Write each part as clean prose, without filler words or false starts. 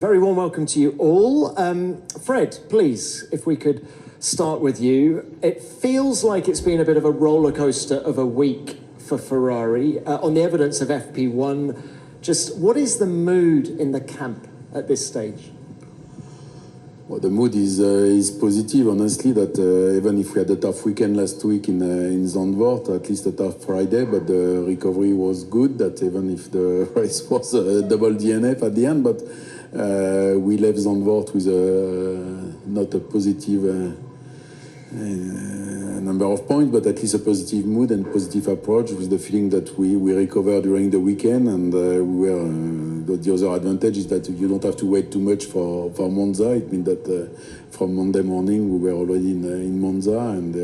Very warm welcome to you all. Fred, please, if we could start with you. It feels like it's been a bit of a roller coaster of a week for Ferrari. On the evidence of FP1, just what is the mood in the camp at this stage? Well, the mood is positive, honestly, that even if we had a tough weekend last week in Zandvoort, at least a tough Friday, but the recovery was good, that even if the race was a double DNF at the end, but we left Zandvoort with not a positive number of points, but at least a positive mood and positive approach, with the feeling that we recovered during the weekend, and we were the other advantage is that you don't have to wait too much for Monza. It means that from Monday morning we were already in Monza, and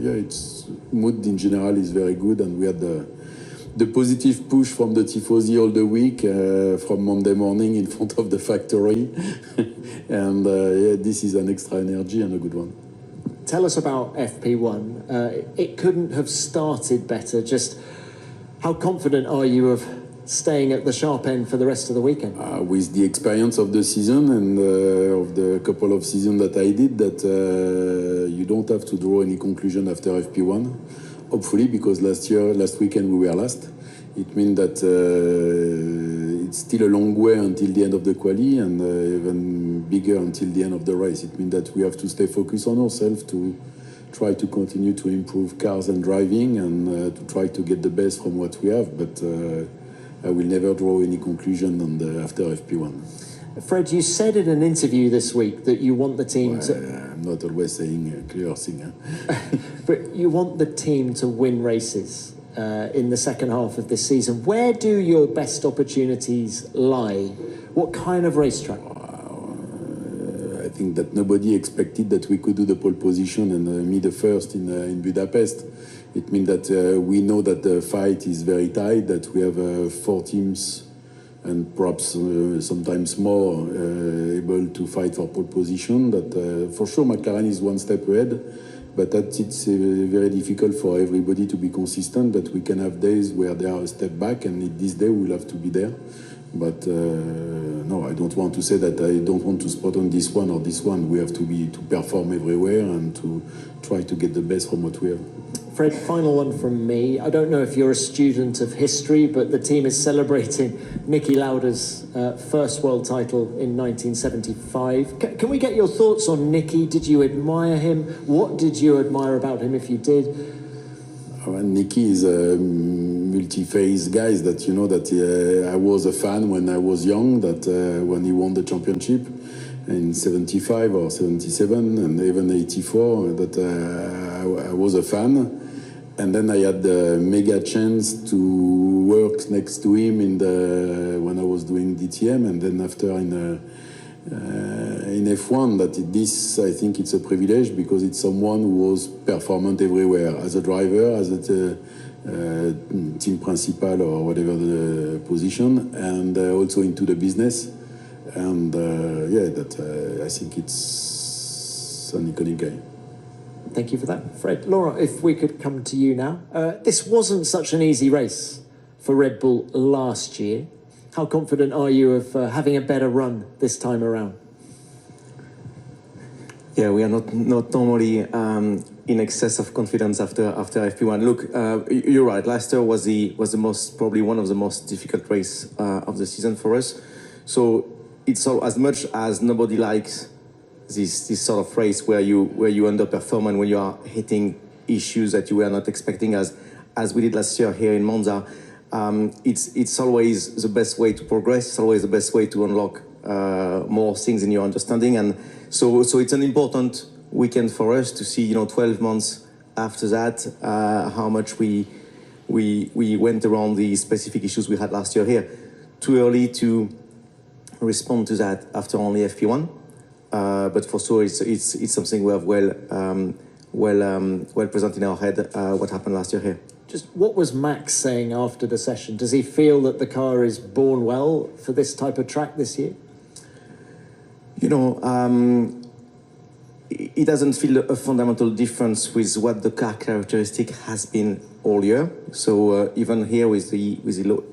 yeah, its mood in general is very good, and we had the positive push from the Tifosi all the week from Monday morning in front of the factory, and yeah, this is an extra energy and a good one. Tell us about FP1. It couldn't have started better. Just how confident are you of staying at the sharp end for the rest of the weekend? With the experience of the season and of the couple of seasons that I did, that you don't have to draw any conclusion after FP1. Hopefully, because last weekend we were last. It means that it's still a long way until the end of the quali, and even bigger until the end of the race. It means that we have to stay focused on ourselves to try to continue to improve cars and driving, and to try to get the best from what we have. But I will never draw any conclusion on after FP1. Fred, you said in an interview this week that you want the team to... I'm not always saying a clear thing. But you want the team to win races in the second half of this season. Where do your best opportunities lie? What kind of racetrack? I think that nobody expected that we could do the pole position and me the first in Budapest. It means that we know that the fight is very tight, that we have 4 teams and perhaps sometimes more able to fight for pole position. That for sure McLaren is one step ahead, but that it's very difficult for everybody to be consistent, that we can have days where they are a step back, and this day we'll have to be there. But no, I don't want to say that I don't want to spot on this one or this one. We have to perform everywhere and to try to get the best from what we have. Fred, final one from me. I don't know if you're a student of history, but the team is celebrating Niki Lauda's first world title in 1975. Can we get your thoughts on Niki? Did you admire him? What did you admire about him, if you did? Niki is a multi-phase guy that, you know, that I was a fan when I was young, that when he won the championship in 75 or 77 and even 84, that I was a fan. And then I had the mega chance to work next to him when I was doing DTM, and then after in F1. That this, I think, it's a privilege, because it's someone who was performant everywhere, as a driver, as a team principal or whatever the position, and also into the business. And yeah, that I think it's an iconic guy. Thank you for that, Fred. Laurent, if we could come to you now. This wasn't such an easy race for Red Bull last year. How confident are you of having a better run this time around? Yeah, we are not normally in excess of confidence after FP1. Look, you're right. Last year was probably one of the most difficult race of the season for us. So it's all, as much as nobody likes this sort of race where you underperform and when you are hitting issues that you were not expecting, as we did last year here in Monza. It's always the best way to progress. It's always the best way to unlock more things in your understanding, and so it's an important weekend for us to see, 12 months after that, how much we went around the specific issues we had last year here. Too early to respond to that after only FP1. But for sure, it's something we have well present in our head, what happened last year here. Just what was Max saying after the session? Does he feel that the car is born well for this type of track this year? He doesn't feel a fundamental difference with what the car characteristic has been all year. So even here with the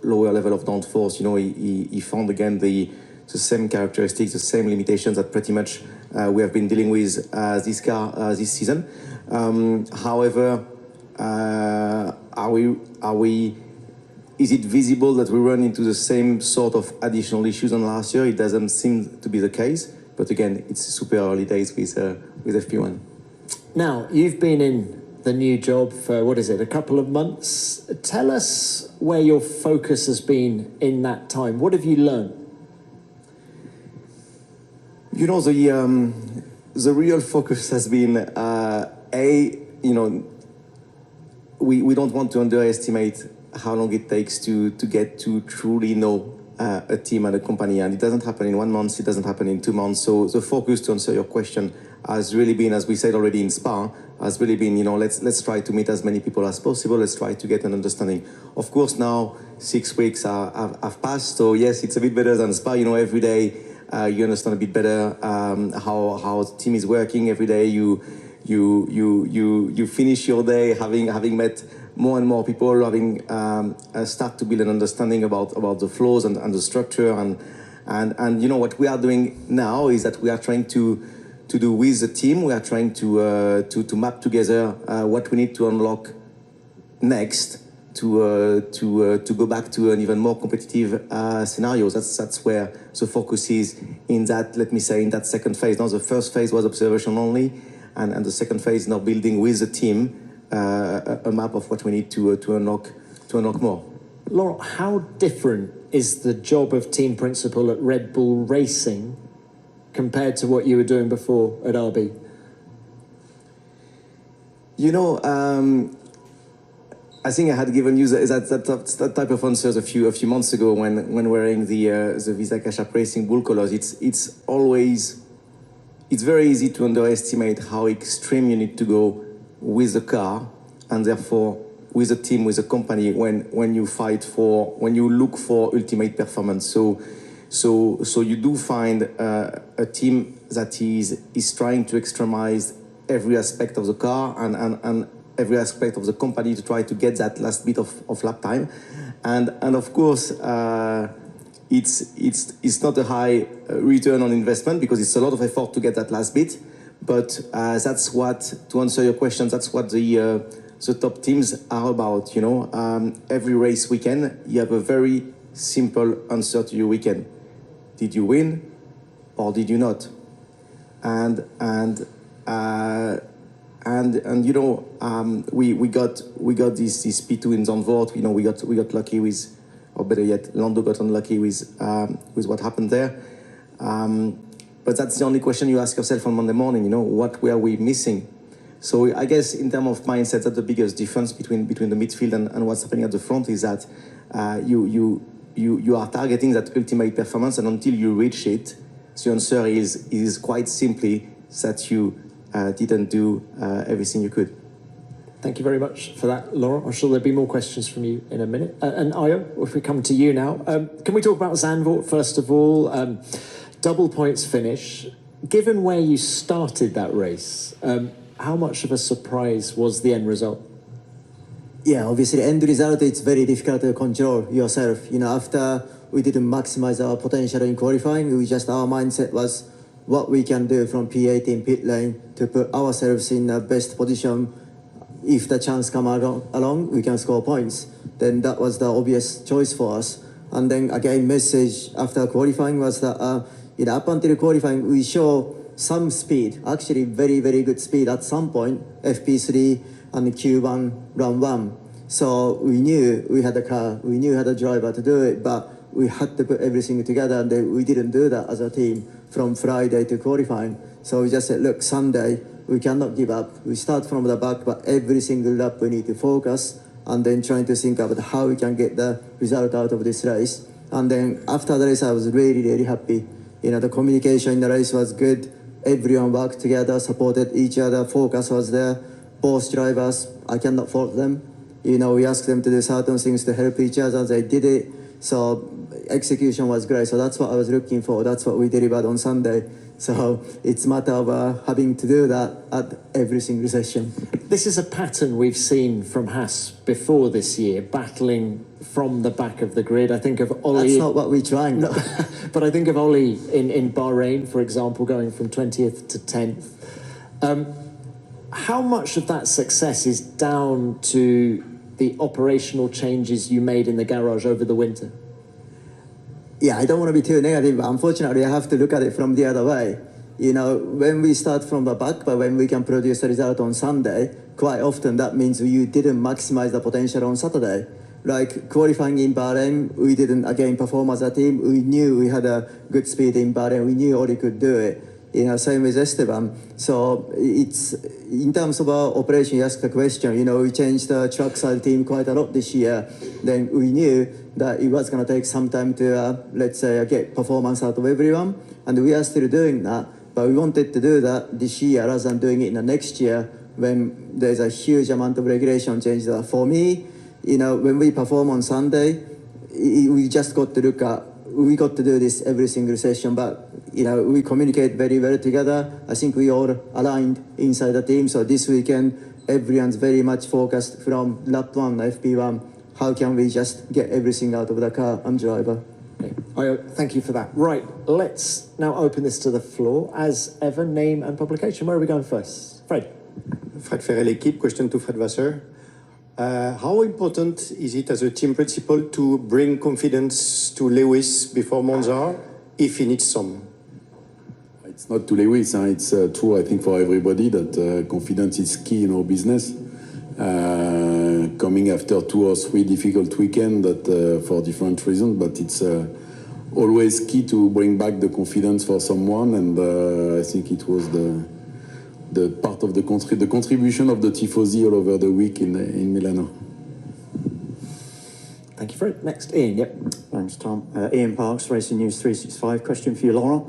lower level of downforce, he found again the the same characteristics, the same limitations that pretty much we have been dealing with this car this season. However, is it visible that we run into the same sort of additional issues than last year? It doesn't seem to be the case. But again, it's super early days with FP1. Now, you've been in the new job for, what is it, a couple of months? Tell us where your focus has been in that time. What have you learned? You know, the real focus has been, we don't want to underestimate how long it takes to get to truly know a team and a company, and it doesn't happen in 1 month, it doesn't happen in 2 months. So the focus, to answer your question, has really been, as we said already in Spa, has really been, let's try to meet as many people as possible, let's try to get an understanding. Of course, now 6 weeks have passed, so yes, it's a bit better than Spa. Every day you understand a bit better how the team is working. Every day you finish your day having met more and more people, having start to build an understanding about the flows and the structure, and what we are doing now is that we are trying to do with the team. We are trying to map together what we need to unlock next to go back to an even more competitive scenario. That's where the focus is in that, let me say, in that second phase. Now the first phase was observation only, and the second phase now building with the team a map of what we need to unlock more. Laurent, how different is the job of team principal at Red Bull Racing compared to what you were doing before at RB? I think I had given you that type of answers a few months ago when wearing the Visa Cash App Racing Bull colors. It's very easy to underestimate how extreme you need to go with the car, and therefore with the team, with the company, when you look for ultimate performance. So you do find a team that is trying to extremize every aspect of the car and every aspect of the company to try to get that last bit of lap time, and of course it's not a high return on investment because it's a lot of effort to get that last bit. But that's what, to answer your question, that's what the top teams are about. Every race weekend, you have a very simple answer to your weekend: did you win, or did you not? And we got this P2 in Zandvoort. We got lucky with, or better yet, Lando got unlucky with what happened there. But that's the only question you ask yourself on Monday morning. What were we missing? So I guess in terms of mindset, that's the biggest difference between the midfield and what's happening at the front, is that you are targeting that ultimate performance, and until you reach it, the answer is quite simply that you didn't do everything you could. Thank you very much for that, Laurent. I'm sure there'll be more questions from you in a minute. And Ayao, if we come to you now, can we talk about Zandvoort first of all? Double points finish. Given where you started that race, how much of a surprise was the end result? Yeah, obviously, end result, it's very difficult to control yourself. After we didn't maximize our potential in qualifying, our mindset was what we can do from P18 pit lane to put ourselves in the best position. If the chance come along, we can score points. Then that was the obvious choice for us. And then again, message after qualifying was that up until qualifying, we show some speed, actually very, very good speed at some point, FP3 and Q1, round 1. So we knew we had a car, we knew we had a driver to do it, but we had to put everything together, and then we didn't do that as a team from Friday to qualifying. So we just said, look, Sunday, we cannot give up. We start from the back, but every single lap we need to focus, and then trying to think about how we can get the result out of this race. And then after the race, I was really, really happy. The communication in the race was good. Everyone worked together, supported each other. Focus was there. Both drivers, I cannot fault them. We asked them to do certain things to help each other. They did it. So execution was great. So that's what I was looking for. That's what we delivered on Sunday. So it's a matter of having to do that at every single session. This is a pattern we've seen from Haas before this year, battling from the back of the grid. I think of Ollie. That's not what we're trying. But I think of Oli in Bahrain, for example, going from 20th to 10th. How much of that success is down to the operational changes you made in the garage over the winter? Yeah, I don't want to be too negative, but unfortunately, I have to look at it from the other way. You know, when we start from the back, but when we can produce a result on Sunday, quite often that means you didn't maximize the potential on Saturday. Like qualifying in Bahrain, we didn't again perform as a team. We knew we had a good speed in Bahrain. We knew Oli could do it. You know, same with Esteban. So it's in terms of our operation. You asked the question. You know, we changed the trackside team quite a lot this year. Then we knew that it was going to take some time to let's say get performance out of everyone, and we are still doing that. But we wanted to do that this year rather than doing it in the next year when there's a huge amount of regulation change. For me, you know, when we perform on Sunday, we just got to look at. We got to do this every single session, but you know, we communicate very well together. I think we all aligned inside the team. So this weekend, everyone's very much focused from lap 1, FP1. How can we just get everything out of the car and driver? Okay. Thank you for that. Right, let's now open this to the floor. As ever, name and publication. Where are we going first? Fred. Fred Ferrari, l'équipe. Question to Fred Vasseur. How important is it as a team principal to bring confidence to Lewis before Monza, if he needs some? It's not to Lewis, it's true, I think, for everybody that confidence is key in our business. Coming after 2 or 3 difficult weekends that for different reasons, but it's always key to bring back the confidence for someone, and I think it was the part of the contribution of the Tifosi all over the week in Milano. Thank you, Fred. Next, Ian. Yep. Thanks, Tom. Ian Parks, Racing News 365. Question for you, Laurent.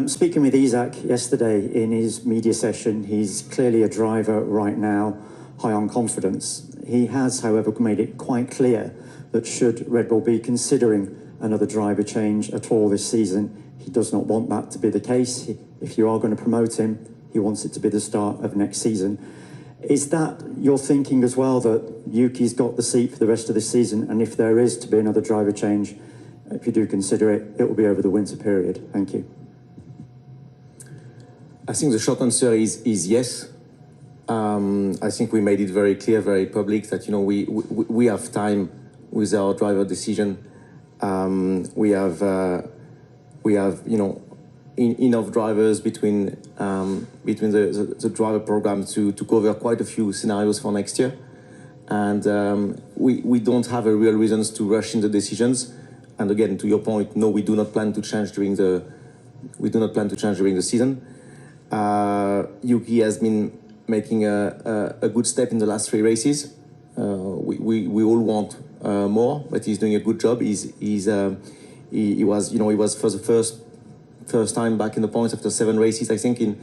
Speaking with Isaac yesterday in his media session, he's clearly a driver right now, high on confidence. He has, however, made it quite clear that should Red Bull be considering another driver change at all this season, he does not want that to be the case. If you are going to promote him, he wants it to be the start of next season. Is that your thinking as well, that Yuki's got the seat for the rest of the season, and if there is to be another driver change, if you do consider it, it will be over the winter period? Thank you. I think the short answer is yes. I think we made it very clear, very public, that, you know, we have time with our driver decision. We have you know, enough drivers between the driver program to cover quite a few scenarios for next year, and we don't have a real reasons to rush into decisions. And again, to your point, no, we do not plan to change during the season. Yuki has been making a good step in the last 3 races. We all want more, but he's doing a good job. He was for the first time back in the points after 7 races, I think, in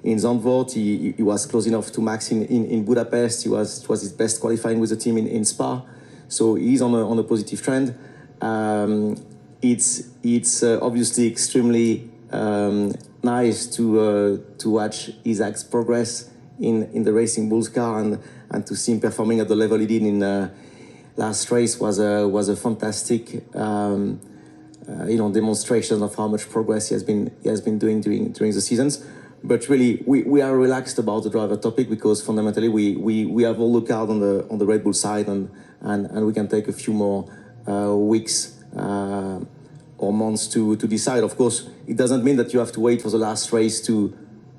Zandvoort. He was close enough to Max in Budapest. It was his best qualifying with the team in Spa. So he's on a positive trend. It's obviously extremely nice to watch Isaac's progress in the Racing Bulls car, and to see him performing at the level he did in last race was a fantastic demonstration of how much progress he has been doing during the seasons. But really, we are relaxed about the driver topic, because fundamentally we have all the cards on the Red Bull side, and we can take a few more weeks or months to decide. Of course, it doesn't mean that you have to wait for the last race to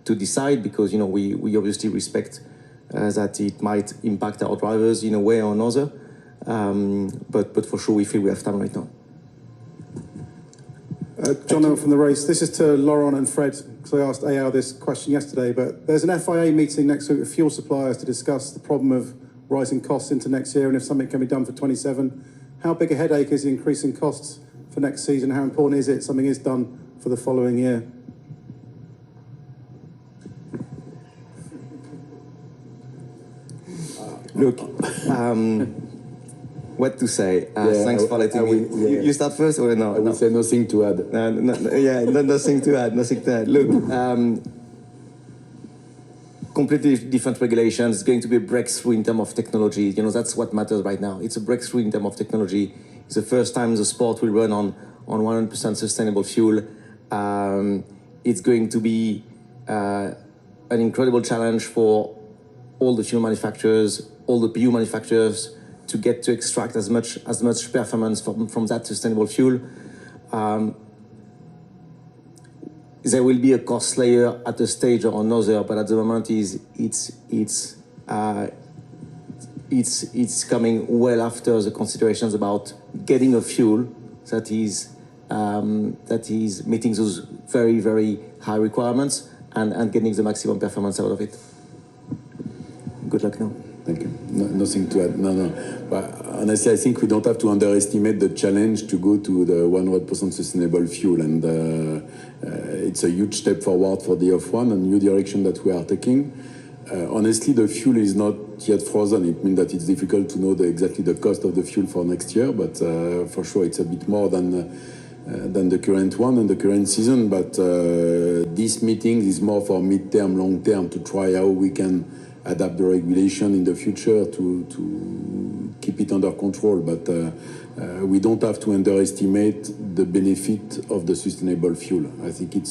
decide, because, you know, we obviously respect that it might impact our drivers in a way or another. But for sure, we feel we have time right now. John from the race. This is to Laurent and Fred, because I asked Ayao this question yesterday, but there's an FIA meeting next week with fuel suppliers to discuss the problem of rising costs into next year, and if something can be done for 27. How big a headache is the increasing costs for next season? How important is it something is done for the following year? Look, what to say? Thanks for letting me. You start first, or no? I will say nothing to add. Nothing to add. Nothing to add. Look, completely different regulations. It's going to be a breakthrough in terms of technology. You know, that's what matters right now. It's a breakthrough in terms of technology. It's the first time the sport will run 100% sustainable fuel. It's going to be an incredible challenge for all the fuel manufacturers, all the PU manufacturers, to get to extract as much performance from that sustainable fuel. There will be a cost layer at a stage or another, but at the moment it's coming well after the considerations about getting a fuel that is meeting those very, very high requirements and getting the maximum performance out of it. Good luck now. Thank you. No, nothing to add. No. But honestly, I think we don't have to underestimate the challenge to go to the 100% sustainable fuel, and it's a huge step forward for the F1, a new direction that we are taking. Honestly, the fuel is not yet frozen. It means that it's difficult to know exactly the cost of the fuel for next year, but for sure it's a bit more than the current one and the current season. But this meeting is more for mid-term, long-term, to try how we can adapt the regulation in the future to keep it under control. But we don't have to underestimate the benefit of the sustainable fuel. I think it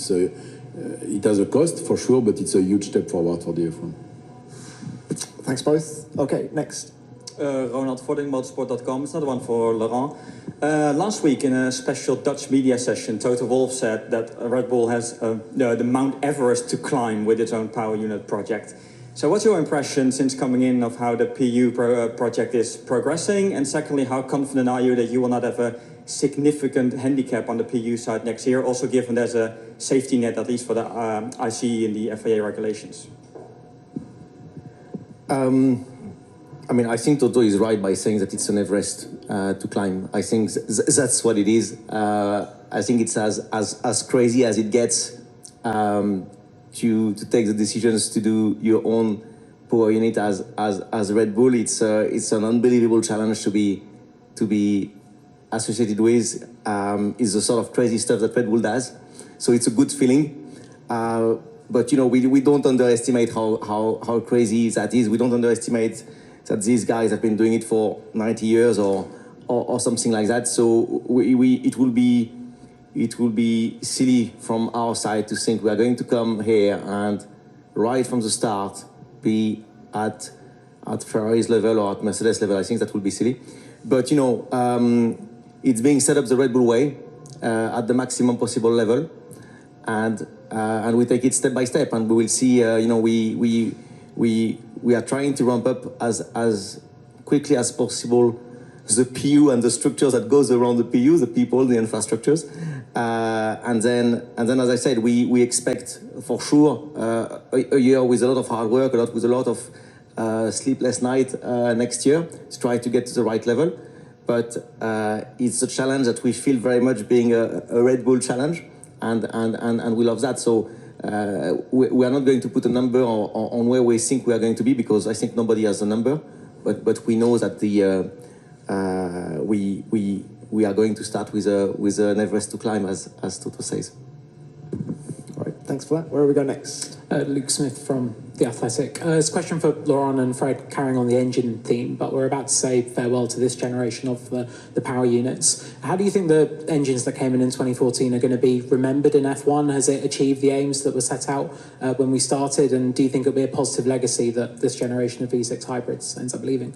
has a cost for sure, but it's a huge step forward for the F1. Thanks both. Okay, next. Ronald Vodding, motorsport.com. It's another one for Laurent. Last week in a special Dutch media session, Toto Wolff said that Red Bull has the Mount Everest to climb with its own power unit project. So what's your impression since coming in of how the PU project is progressing? And secondly, how confident are you that you will not have a significant handicap on the PU side next year, also given there's a safety net, at least for the ICE in the FIA regulations? I mean, I think Toto is right by saying that it's an Everest to climb. I think that's what it is. I think it's as crazy as it gets to take the decisions to do your own power unit as Red Bull. It's an unbelievable challenge to be associated with. Is the sort of crazy stuff that Red Bull does. So it's a good feeling. But we don't underestimate how crazy that is. We don't underestimate that these guys have been doing it for 90 years or something like that. So it will be silly from our side to think we are going to come here and right from the start be at Ferrari's level or at Mercedes level. I think that would be silly. But it's being set up the Red Bull way at the maximum possible level, and we take it step by step, and we will see. We are trying to ramp up as quickly as possible the PU and the structures that goes around the PU, the people, the infrastructures, and then as I said, we expect for sure a year with a lot of hard work, with a lot of sleepless night next year to try to get to the right level. But it's a challenge that we feel very much being a Red Bull challenge, and we love that. So we are not going to put a number on where we think we are going to be, because I think nobody has a number. But we know that we are going to start with an Everest to climb, as Toto says. All right, thanks for that. Where are we going next? Luke Smith from The Athletic. It's a question for Laurent and Fred, carrying on the engine theme, but we're about to say farewell to this generation of the power units. How do you think the engines that came in 2014 are going to be remembered in F1? Has it achieved the aims that were set out when we started? And do you think it'll be a positive legacy that this generation of V6 hybrids ends up leaving?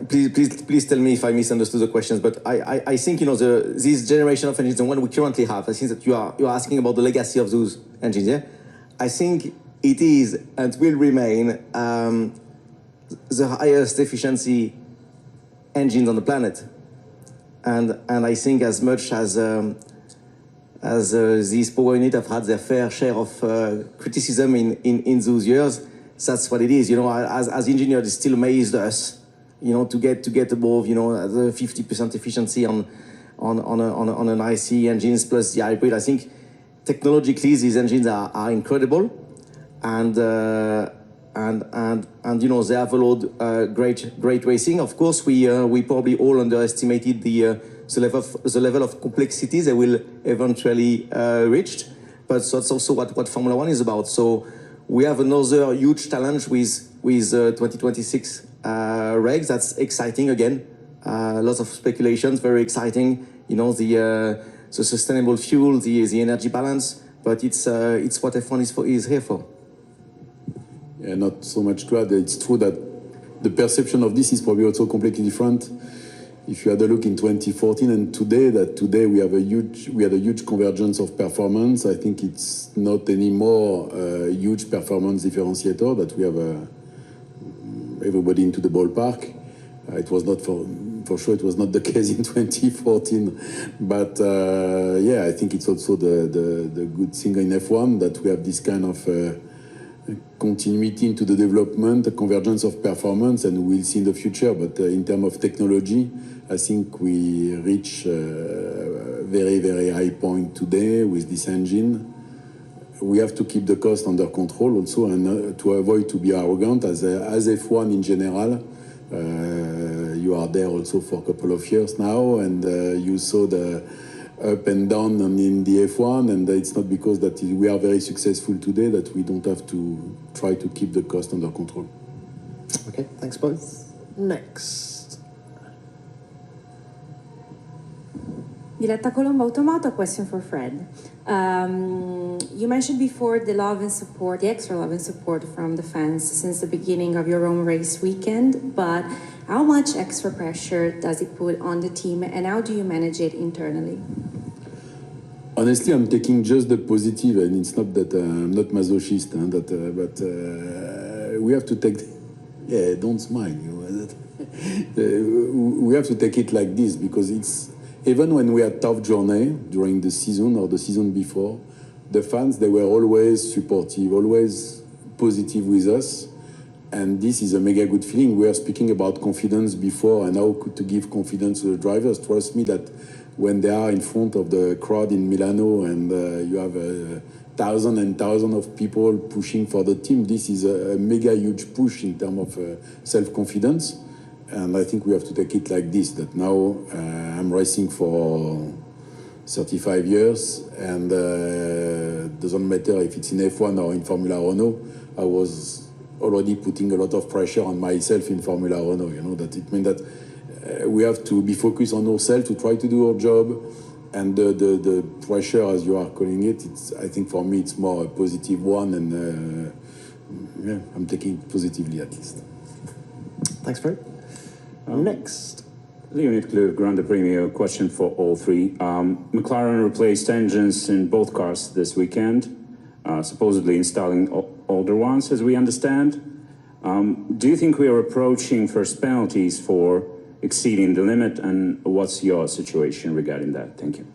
Please tell me if I misunderstood the questions, but I think this generation of engines, the one we currently have, I think that you're asking about the legacy of those engines. Yeah, I think it is and will remain the highest efficiency engines on the planet, and I think as much as these power units have had their fair share of criticism in those years, that's what it is. As engineers, it still amazed us, to get above, the 50% efficiency on an IC engines plus the hybrid. I think technologically these engines are incredible, and they have allowed great racing. Of course, we probably all underestimated the level of complexity they will eventually reach, but that's also what Formula One is about. So we have another huge challenge with 2026 regs. That's exciting again. Lots of speculations, very exciting. You know, the sustainable fuel, the energy balance, but it's what F1 is here for. Yeah, not so much to add. It's true that the perception of this is probably also completely different. If you had a look in 2014 and today we had a huge convergence of performance. I think it's not anymore a huge performance differentiator that we have everybody into the ballpark. It was not for sure. It was not the case in 2014, but yeah, I think it's also the good thing in F1 that we have this kind of continuity into the development, a convergence of performance, and we'll see in the future. But in terms of technology, I think we reach a very, very high point today with this engine. We have to keep the cost under control also, and to avoid to be arrogant as F1 in general. You are there also for a couple of years now, and you saw the up and down in the F1, and it's not because that we are very successful today that we don't have to try to keep the cost under control. Okay, thanks both. Next. Diletta Colombo Automoto, question for Fred. You mentioned before the love and support, the extra love and support from the fans since the beginning of your own race weekend, but how much extra pressure does it put on the team, and how do you manage it internally? Honestly, I'm taking just the positive, and it's not that I'm not masochist, but we have to take. Yeah, don't smile. We have to take it like this because it's even when we had tough journey during the season or the season before, the fans they were always supportive, always positive with us, and this is a mega good feeling. We are speaking about confidence before, and how to give confidence to the drivers. Trust me that when they are in front of the crowd in Milano and you have thousands and thousands of people pushing for the team, this is a mega huge push in terms of self-confidence. And I think we have to take it like this, that now I'm racing for 35 years, and doesn't matter if it's in F1 or in Formula Renault, I was already putting a lot of pressure on myself in Formula Renault, you know, that it means that we have to be focused on ourselves to try to do our job, and the pressure, as you are calling it, I think for me it's more a positive one, and yeah, I'm taking it positively at least. Thanks, Fred. Next. Leonid Klug, Grande Premio, question for all three. McLaren replaced engines in both cars this weekend, supposedly installing older ones, as we understand. Do you think we are approaching first penalties for exceeding the limit, and what's your situation regarding that? Thank you.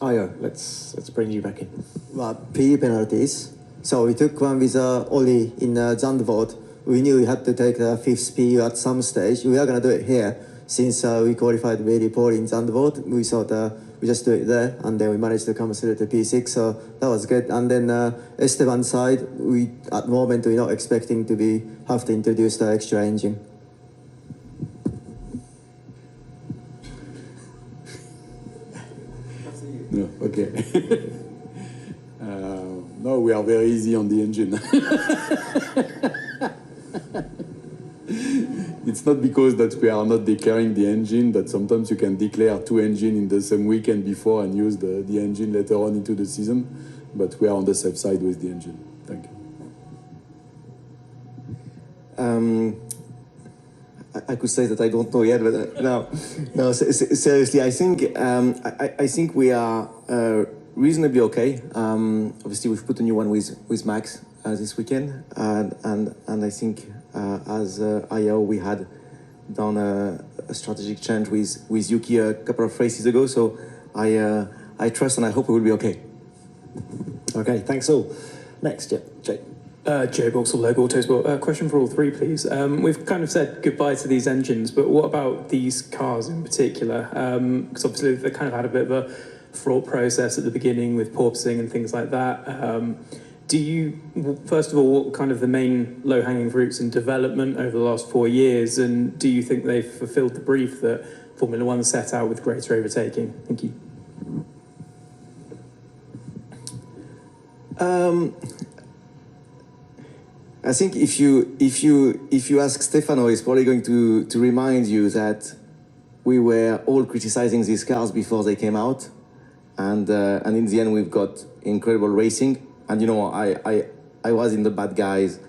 Ayo, let's bring you back in. Well, P penalties. So we took one with Oli in Zandvoort. We knew we had to take the fifth P at some stage. We are going to do it here. Since we qualified very poorly in Zandvoort, we thought we just do it there, and then we managed to come through to P6, so that was good. And then Esteban's side, at the moment we're not expecting to have to introduce the extra engine. No, okay. No, we are very easy on the engine. It's not because that we are not declaring the engine, that sometimes you can declare two engines in the same weekend before and use the engine later on into the season, but we are on the safe side with the engine. Thank you. I could say that I don't know yet, but no. Seriously, I think we are reasonably okay. Obviously, we've put a new one with Max this weekend, and I think as Ayao, we had done a strategic change with Yuki a couple of races ago. So I trust and I hope we will be okay. Okay, thanks all. Next, yeah, Jake. Joe Boxall, Local Autosport. Question for all three, please. We've kind of said goodbye to these engines, but what about these cars in particular? Because obviously they kind of had a bit of a fraught process at the beginning with porpoising and things like that. Do you, first of all, what kind of the main low-hanging fruits in development over the last 4 years, and do you think they've fulfilled the brief that Formula One set out with greater overtaking? Thank you. I think if you ask Stefano, he's probably going to remind you that we were all criticizing these cars before they came out, and in the end we've got incredible racing. And you know, I was in the bad guys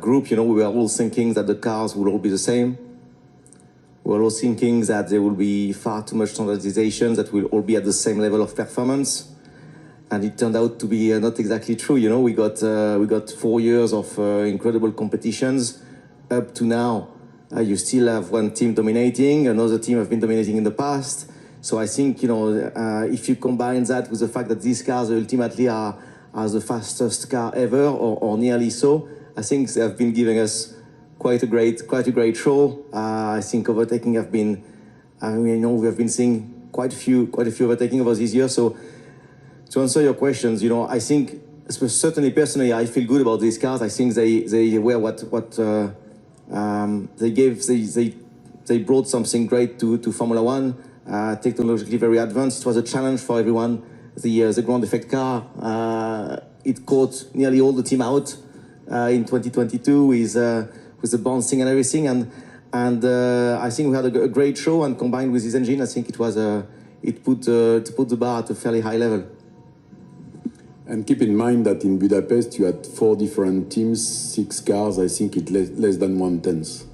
group. You know, we were all thinking that the cars will all be the same. We were all thinking that there will be far too much standardization, that we'll all be at the same level of performance. And it turned out to be not exactly true. You know, we got 4 years of incredible competitions. Up to now, you still have one team dominating, another team have been dominating in the past. So I think, you know, if you combine that with the fact that these cars ultimately are the fastest car ever, or nearly so, I think they have been giving us quite a great show. I think overtaking have been, I mean, you know, we have been seeing quite a few overtaking over these years. So to answer your questions, you know, I think certainly personally, I feel good about these cars. I think they were what they gave. They brought something great to Formula One. Technologically very advanced. It was a challenge for everyone. The ground effect car, it caught nearly all the team out in 2022 with the bouncing and everything. And I think we had a great show. And combined with this engine, I think it was it put the bar at a fairly high level. And keep in mind that in Budapest you had 4 different teams, 6 cars. I think it's less than 1/10.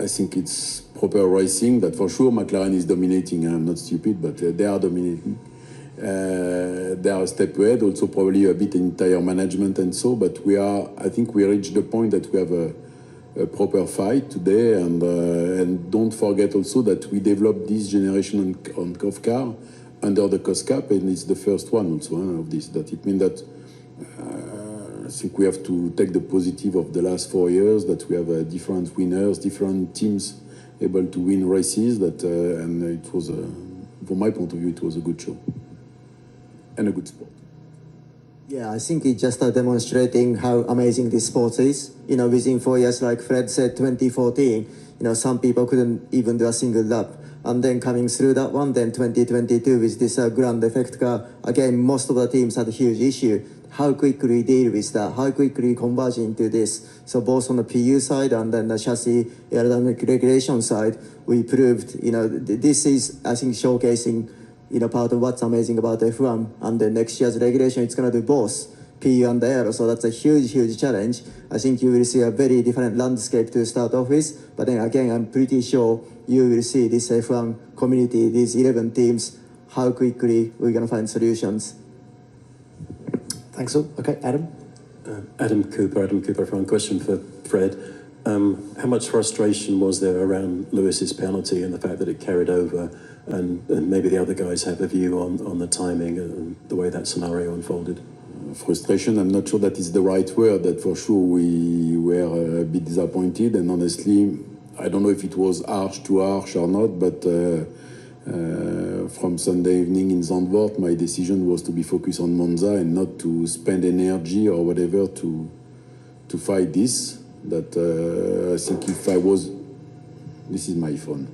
I think it's proper racing. That for sure McLaren is dominating. I'm not stupid, but they are dominating. They are a step ahead. Also probably a bit in tire management and so. But I think we reached the point that we have a proper fight today. And don't forget also that we developed this generation of car under the cost cap, and it's the first one also of this. That it means that I think we have to take the positive of the last 4 years, that we have different winners, different teams able to win races. And it was, from my point of view, it was a good show and a good sport. Yeah, I think it's just demonstrating how amazing this sport is. You know, within 4 years, like Fred said, 2014, you know, some people couldn't even do a single lap. And then coming through that one, then 2022 with this ground effect car, again, most of the teams had a huge issue. How quickly we deal with that, how quickly we converge into this. So both on the PU side and then the chassis aerodynamic regulation side, we proved, you know, this is, I think, showcasing, you know, part of what's amazing about F1. And then next year's regulation, it's going to do both PU and aero. So that's a huge, huge challenge. I think you will see a very different landscape to start off with. But then again, I'm pretty sure you will see this F1 community, these 11 teams, how quickly we're going to find solutions. Thanks all. Okay, Adam. Adam Cooper, from question for Fred. How much frustration was there around Lewis's penalty and the fact that it carried over, and maybe the other guys have a view on the timing and the way that scenario unfolded? Frustration, I'm not sure that is the right word. That for sure we were a bit disappointed, and honestly, I don't know if it was too harsh or not, but from Sunday evening in Zandvoort, my decision was to be focused on Monza and not to spend energy or whatever to fight this. That I think if I was, this is my phone.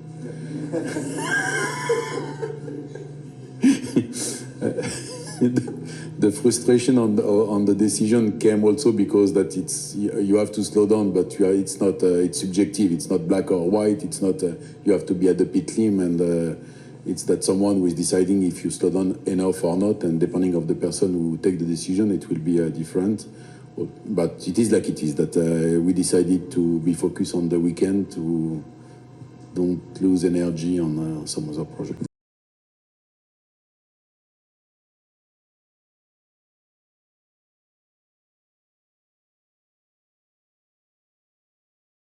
The frustration on the decision came also because that you have to slow down, but it's not it's subjective. It's not black or white. It's not you have to be at the pit limb, and it's that someone who is deciding if you slow down enough or not, and depending of the person who take the decision, it will be different. But it is like it is that we decided to be focused on the weekend to don't lose energy on some other project.